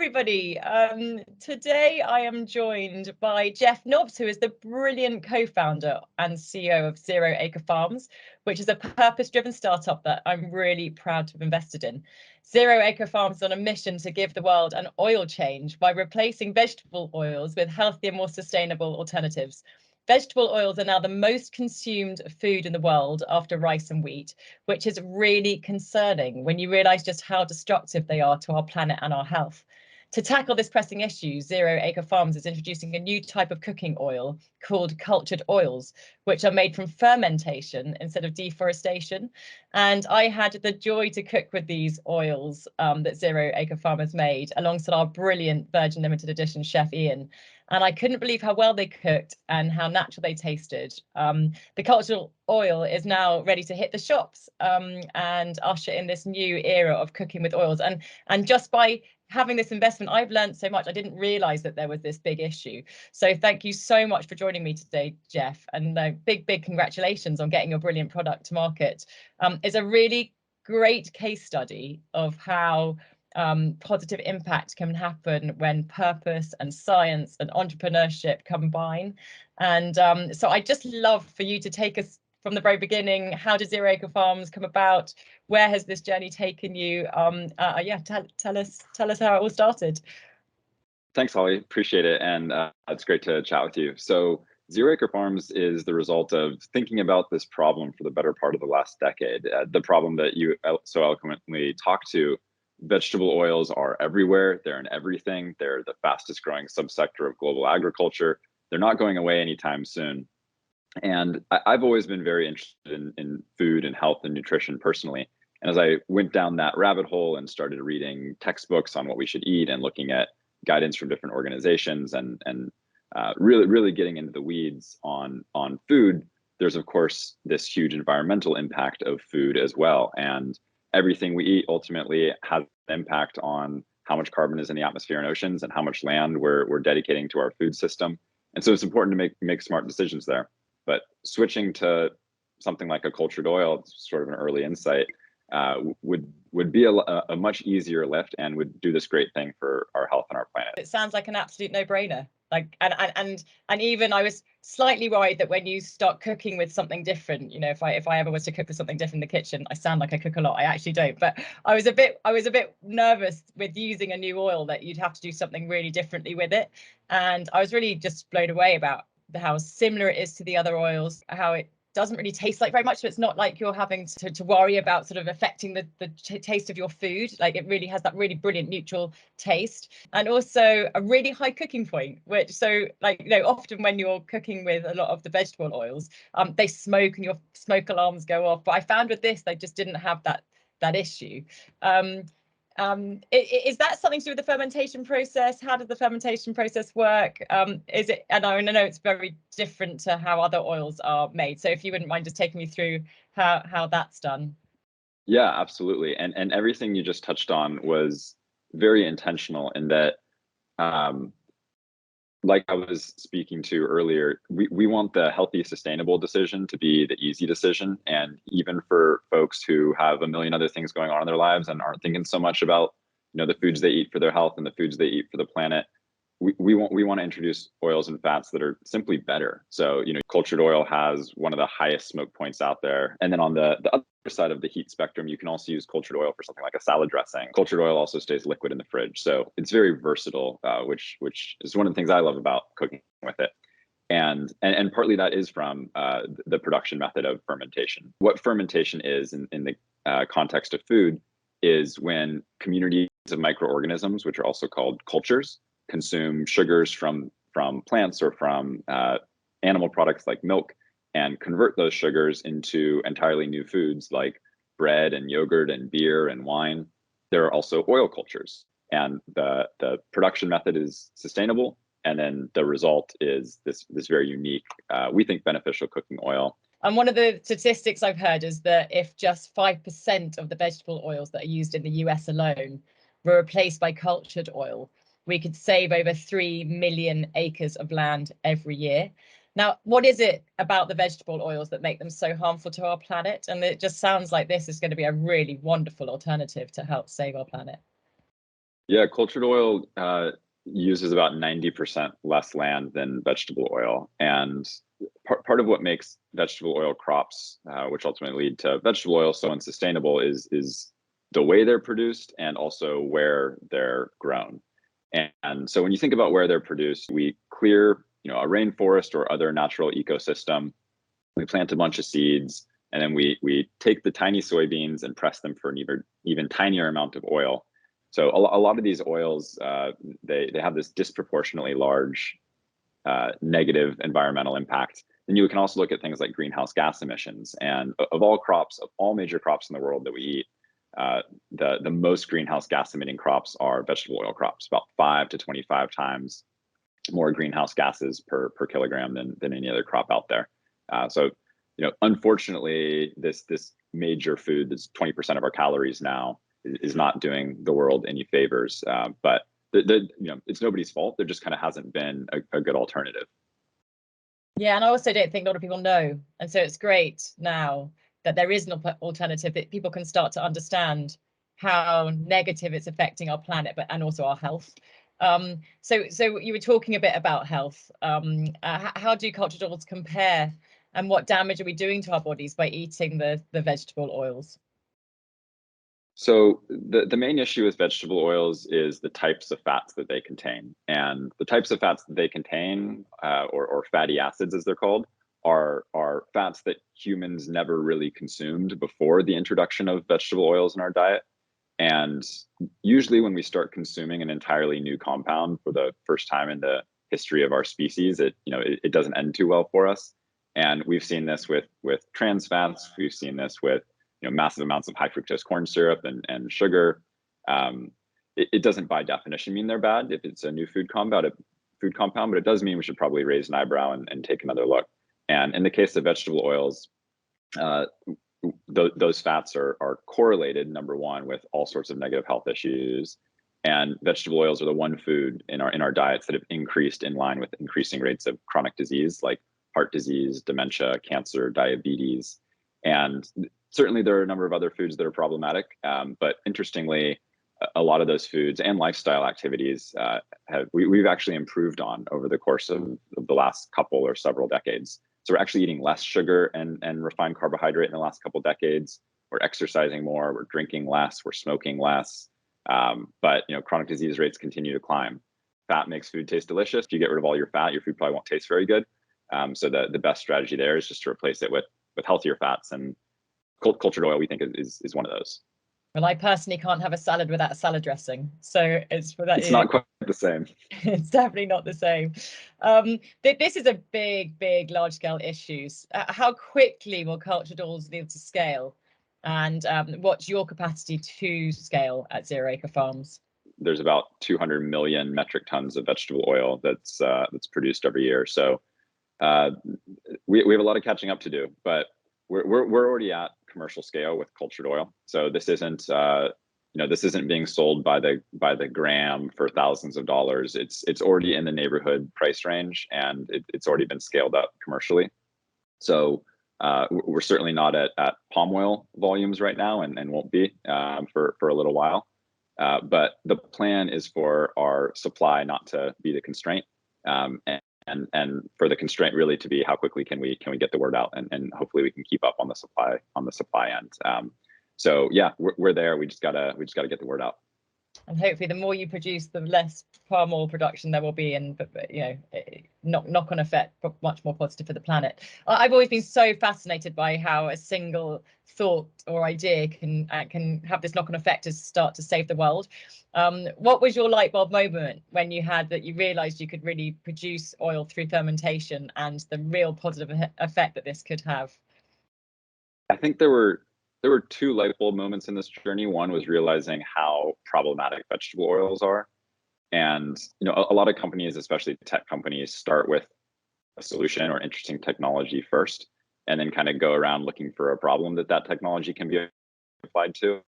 everybody. Today I am joined by Jeff Nobbs, who is the brilliant co-founder and CEO of Zero Acre Farms, which is a purpose-driven startup that I'm really proud to have invested in. Zero Acre Farms is on a mission to give the world an oil change by replacing vegetable oils with healthier, more sustainable alternatives. Vegetable oils are now the most consumed food in the world after rice and wheat, which is really concerning when you realise just how destructive they are to our planet and our health. To tackle this pressing issue, Zero Acre Farms is introducing a new type of cooking oil called cultured oils, which are made from fermentation instead of deforestation. And I had the joy to cook with these oils that Zero Acre Farmers made alongside our brilliant Virgin Limited Edition chef Ian. And I couldn't believe how well they cooked and how natural they tasted. The cultural oil is now ready to hit the shops and usher in this new era of cooking with oils. And just by having this investment, I've learned so much. I didn't realize that there was this big issue. So thank you so much for joining me today, Jeff. And big congratulations on getting your brilliant product to market. It's a really great case study of how positive impact can happen when purpose and science and entrepreneurship combine. And so I'd just love for you to take us from the very beginning. How did Zero Acre Farms come about? Where has this journey taken you? Yeah, tell us how it all started. Thanks, Holly. Appreciate it. And it's great to chat with you. So Zero Acre Farms is the result of thinking about this problem for the better part of the last decade. The problem that you so eloquently talked to. Vegetable oils are everywhere. They're in everything. They're the fastest growing subsector of global agriculture. They're not going away anytime soon. And I've always been very interested in food and health and nutrition personally. And as I went down that rabbit hole and started reading textbooks on what we should eat and looking at guidance from different organizations and really getting into the weeds on food, there's of course this huge environmental impact of food as well. And everything we eat ultimately has an impact on how much carbon is in the atmosphere and oceans and how much land we're dedicating to our food system. And so it's important to make smart decisions there. But switching to something like a cultured oil, it's sort of an early insight, would be a much easier lift and would do this great thing for our health and our planet. It sounds like an absolute no-brainer. Like, and even I was slightly worried that when you start cooking with something different, you know, if I ever was to cook with something different in the kitchen, I sound like I cook a lot. I actually don't, but I was a bit nervous with using a new oil that you'd have to do something really differently with it. And I was really just blown away about how similar it is to the other oils, how it doesn't really taste like very much. So it's not like you're having to worry about sort of affecting the taste of your food. Like it really has that really brilliant neutral taste, and also a really high cooking point, which so like, you know, often when you're cooking with a lot of the vegetable oils, they smoke and your smoke alarms go off. But I found with this, they just didn't have that issue. Is that something to do with the fermentation process? How does the fermentation process work? Is it, and I know it's very different to how other oils are made. So if you wouldn't mind just taking me through how that's done. Yeah, absolutely. And everything you just touched on was very intentional in that, like I was speaking to earlier, we want the healthy, sustainable decision to be the easy decision. And even for folks who have a million other things going on in their lives and aren't thinking so much about, you know, the foods they eat for their health and the foods they eat for the planet, we want to introduce oils and fats that are simply better. So, you know, cultured oil has one of the highest smoke points out there. And then on the other side of the heat spectrum, you can also use cultured oil for something like a salad dressing. Cultured oil also stays liquid in the fridge. So it's very versatile, which is one of the things I love about cooking with it. And partly that is from the production method of fermentation. What fermentation is in the context of food is when communities of microorganisms, which are also called cultures, consume sugars from plants or from animal products like milk and convert those sugars into entirely new foods like bread and yogurt and beer and wine. There are also oil cultures, and the production method is sustainable, and then the result is this very unique, we think, beneficial cooking oil. And one of the statistics I've heard is that if just 5% of the vegetable oils that are used in the US alone were replaced by cultured oil, we could save over 3 million acres of land every year. Now, what is it about the vegetable oils that make them so harmful to our planet? And it just sounds like this is going to be a really wonderful alternative to help save our planet. Yeah, cultured oil uses about 90% less land than vegetable oil. And part of what makes vegetable oil crops, which ultimately lead to vegetable oil, so unsustainable is the way they're produced and also where they're grown. And so when you think about where they're produced, we clear, a rainforest or other natural ecosystem. We plant a bunch of seeds, and then we take the tiny soybeans and press them for an even tinier amount of oil. So a lot of these oils, they have this disproportionately large negative environmental impact. Then you can also look at things like greenhouse gas emissions. And of all crops, of all major crops in the world that we eat, the most greenhouse gas emitting crops are vegetable oil crops, about 5 to 25 times more greenhouse gases per kilogram than any other crop out there. So, unfortunately, this major food that's 20% of our calories now is not doing the world any favors. But it's nobody's fault. There just kind of hasn't been a good alternative. Yeah, and I also don't think a lot of people know, and so it's great now that there is an alternative that people can start to understand how negative it's affecting our planet, but and also our health. So you were talking a bit about health. How do cultured oils compare, and what damage are we doing to our bodies by eating the vegetable oils? So the main issue with vegetable oils is the types of fats that they contain. And the types of fats that they contain, or fatty acids as they're called, are fats that humans never really consumed before the introduction of vegetable oils in our diet. And usually when we start consuming an entirely new compound for the first time in the history of our species, it doesn't end too well for us. And we've seen this with trans fats. We've seen this with massive amounts of high fructose corn syrup and sugar. It doesn't by definition mean they're bad if it's a new food compound, but it does mean we should probably raise an eyebrow and take another look. And in the case of vegetable oils, those fats are correlated, number one, with all sorts of negative health issues. And vegetable oils are the one food in our diets that have increased in line with increasing rates of chronic disease like heart disease, dementia, cancer, diabetes. And certainly there are a number of other foods that are problematic. But interestingly, a lot of those foods and lifestyle activities we've actually improved on over the course of the last couple or several decades. So we're actually eating less sugar and refined carbohydrate in the last couple of decades. We're exercising more, we're drinking less, we're smoking less. But chronic disease rates continue to climb. Fat makes food taste delicious. If you get rid of all your fat, your food probably won't taste very good. So the best strategy there is just to replace it with healthier fats, and cultured oil we think is one of those. Well, I personally can't have a salad without a salad dressing, so it's for that. It's not quite the same. It's definitely not the same. This is a big, large-scale issue. How quickly will cultured oils be able to scale, and what's your capacity to scale at Zero Acre Farms? There's about 200 million metric tons of vegetable oil that's produced every year. So we have a lot of catching up to do, but we're already at commercial scale with cultured oil. So this isn't being sold by the gram for thousands of dollars. It's already in the neighborhood price range, and it's already been scaled up commercially. So we're certainly not at palm oil volumes right now, and won't be for a little while. But the plan is for our supply not to be the constraint, and for the constraint really to be how quickly can we get the word out, and hopefully we can keep up on the supply end. So yeah, we're there. We just gotta get the word out. And hopefully the more you produce, the less palm oil production there will be, and knock-on effect much more positive for the planet. I've always been so fascinated by how a single thought or idea can have this knock-on effect to start to save the world. What was your light bulb moment when you realized you could really produce oil through fermentation, and the real positive effect that this could have? I think there were two light bulb moments in this journey. One was realizing how problematic vegetable oils are. And a lot of companies, especially tech companies, start with a solution or interesting technology first, and then kind of go around looking for a problem that technology can be applied to.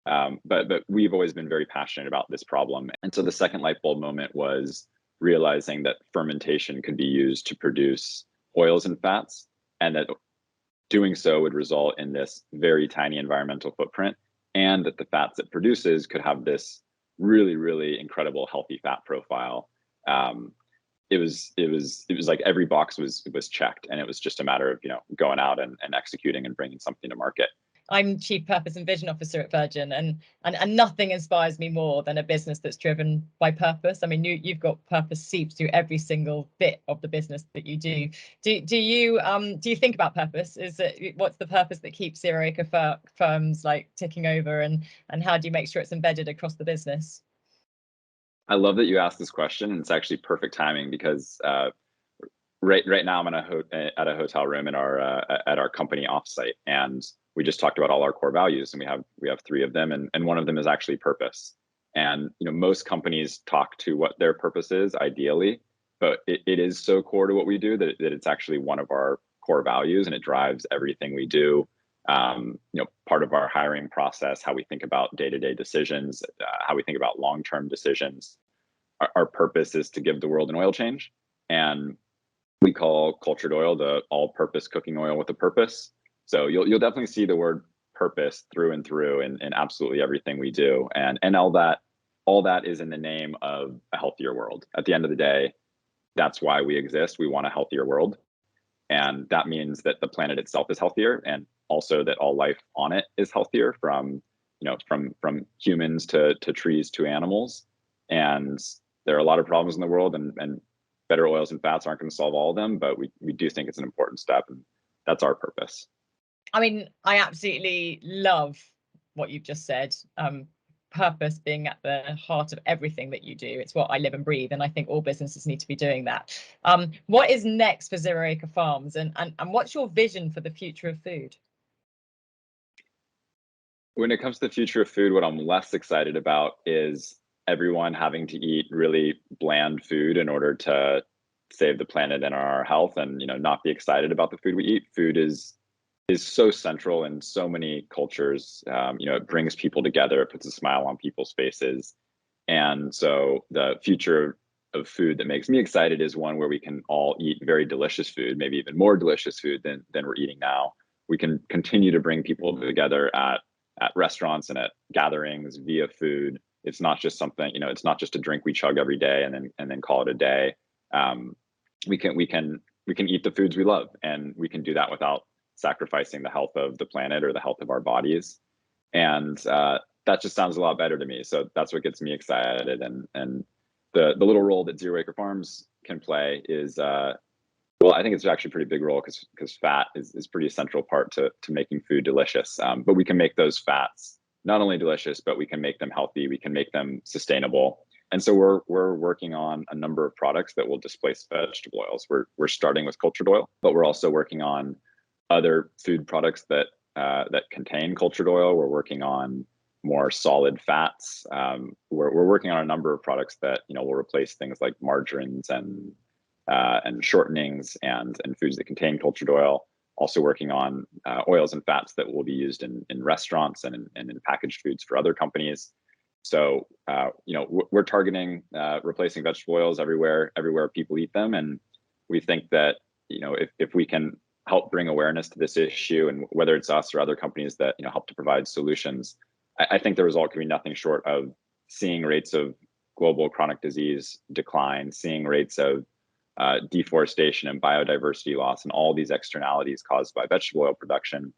But we've always been very passionate about this problem. And so the second light bulb moment was realizing that fermentation could be used to produce oils and fats, and that doing so would result in this very tiny environmental footprint, and that the fats it produces could have this really, really incredible healthy fat profile. It was like every box was checked, and it was just a matter of going out and executing and bringing something to market. I'm Chief Purpose and Vision Officer at Virgin, and nothing inspires me more than a business that's driven by purpose. I mean, you've got purpose seeped through every single bit of the business that you do. Do you think about purpose? What's the purpose that keeps Zero Acre Farms like ticking over, and how do you make sure it's embedded across the business? I love that you asked this question, and it's actually perfect timing because right now I'm at a hotel room in at our company offsite, and we just talked about all our core values, and we have three of them, and one of them is actually purpose. And most companies talk to what their purpose is ideally, but it is so core to what we do that it's actually one of our core values, and it drives everything we do. Part of our hiring process, how we think about day-to-day decisions, how we think about long-term decisions. Our purpose is to give the world an oil change, and we call cultured oil the all-purpose cooking oil with a purpose. So you'll definitely see the word purpose through and through in absolutely everything we do, and all that is in the name of a healthier world. At the end of the day, that's why we exist. We want a healthier world, and that means that the planet itself is healthier, and also that all life on it is healthier, from humans to trees to animals. And there are a lot of problems in the world, and better oils and fats aren't going to solve all of them, but we do think it's an important step, and that's our purpose. I mean, I absolutely love what you've just said. Purpose being at the heart of everything that you do. It's what I live and breathe, and I think all businesses need to be doing that. What is next for Zero Acre Farms, and what's your vision for the future of food? When it comes to the future of food, what I'm less excited about is everyone having to eat really bland food in order to save the planet and our health, and not be excited about the food we eat. Food is so central in so many cultures. It brings people together, it puts a smile on people's faces. And so the future of food that makes me excited is one where we can all eat very delicious food, maybe even more delicious food than we're eating now. We can continue to bring people together at restaurants and at gatherings via food. It's not just something, it's not just a drink we chug every day and then call it a day. We can eat the foods we love, and we can do that without sacrificing the health of the planet or the health of our bodies. And that just sounds a lot better to me. So that's what gets me excited. And the little role that Zero Acre Farms can play is, well, I think it's actually a pretty big role, because fat is pretty essential part to making food delicious. But we can make those fats not only delicious, but we can make them healthy. We can make them sustainable. And so we're working on a number of products that will displace vegetable oils. We're starting with cultured oil, but we're also working on other food products that contain cultured oil. We're working on more solid fats. We're working on a number of products that will replace things like margarines and shortenings and foods that contain cultured oil. Also working on oils and fats that will be used in restaurants and in packaged foods for other companies. So we're targeting replacing vegetable oils everywhere people eat them, and we think that if we can help bring awareness to this issue, and whether it's us or other companies that help to provide solutions, I think the result can be nothing short of seeing rates of global chronic disease decline, seeing rates of deforestation and biodiversity loss, and all these externalities caused by vegetable oil production,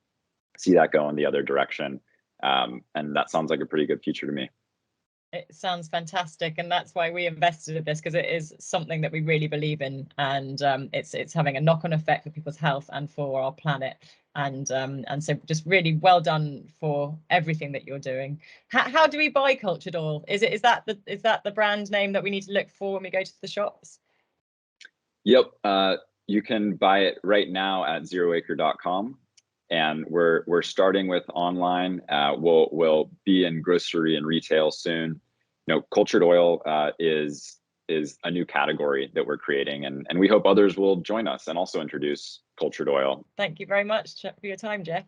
see that go in the other direction. And that sounds like a pretty good future to me. It sounds fantastic, and that's why we invested in this, because it is something that we really believe in, and it's having a knock-on effect for people's health and for our planet. And so just really well done for everything that you're doing. How do we buy cultured oil? Is that the brand name that we need to look for when we go to the shops? Yep, you can buy it right now at zeroacre.com. And we're starting with online. We'll be in grocery and retail soon. Cultured oil is a new category that we're creating, and we hope others will join us and also introduce cultured oil. Thank you very much for your time, Jeff.